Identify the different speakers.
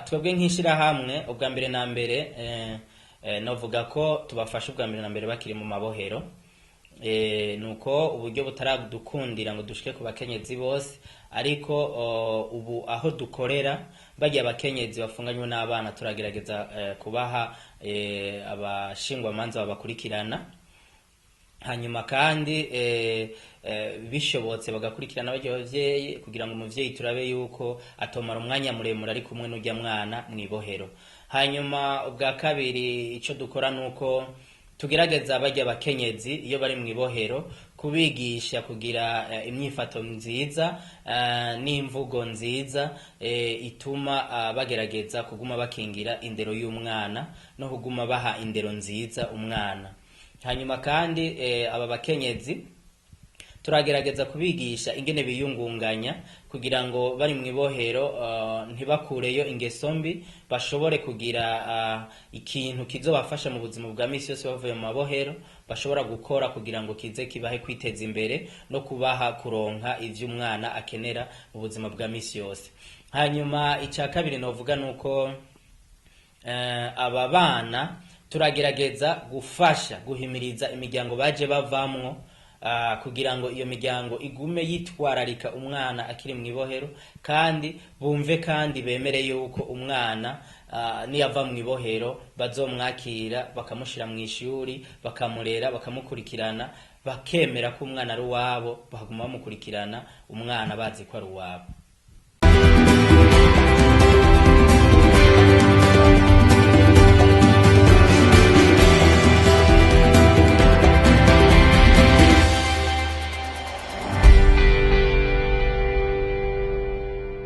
Speaker 1: twebwe nk'ishirahamwe ubwa mbere na mbere novuga ko tubafasha ubwa mbere na mbere bakiri mu mabohero, nuko uburyo butaradukundira ngo dushike ku bakenyezi bose, ariko ubu aho dukorera bagiye abakenyezi bafunganywe n'abana turagerageza kubaha abashingwamanza babakurikirana, hanyuma kandi bishobotse bagakurikirana bagiye abavyeyi kugira ngo umuvyeyi turabe yuko atomara umwanya muremure ari kumwe n'urya mwana mwibohero. Hanyuma ubwa kabiri ico dukora nuko tugerageza bajya abakenyezi iyo bari mwibohero kubigisha kugira imyifato nziza n'imvugo nziza ituma bagerageza kuguma bakingira indero y'umwana no kuguma baha indero nziza umwana. Hanyuma kandi aba bakenyezi turagerageza kubigisha ingene biyungunganya kugira ngo bari mwibohero ntibakureyo ingeso mbi, bashobore kugira ikintu kizobafasha mu buzima bwa misi yose bavuye mu mabohero bashobora gukora kugira ngo kize kibahe kwiteza imbere no kubaha kuronka ivyo umwana akenera mu buzima bwa misi yose. Hanyuma ica kabiri novuga nuko aba bana turagerageza gufasha guhimiriza imiryango baje bavamwo kugira ngo iyo miryango igume yitwararika umwana akiri mwibohero, kandi bumve kandi bemere yuko umwana niyava mwibohero bazomwakira bakamushira mw'ishuri bakamurera bakamukurikirana, bakemera ko umwana ari uwabo, bakaguma bamukurikirana umwana bazi ko ari uwabo.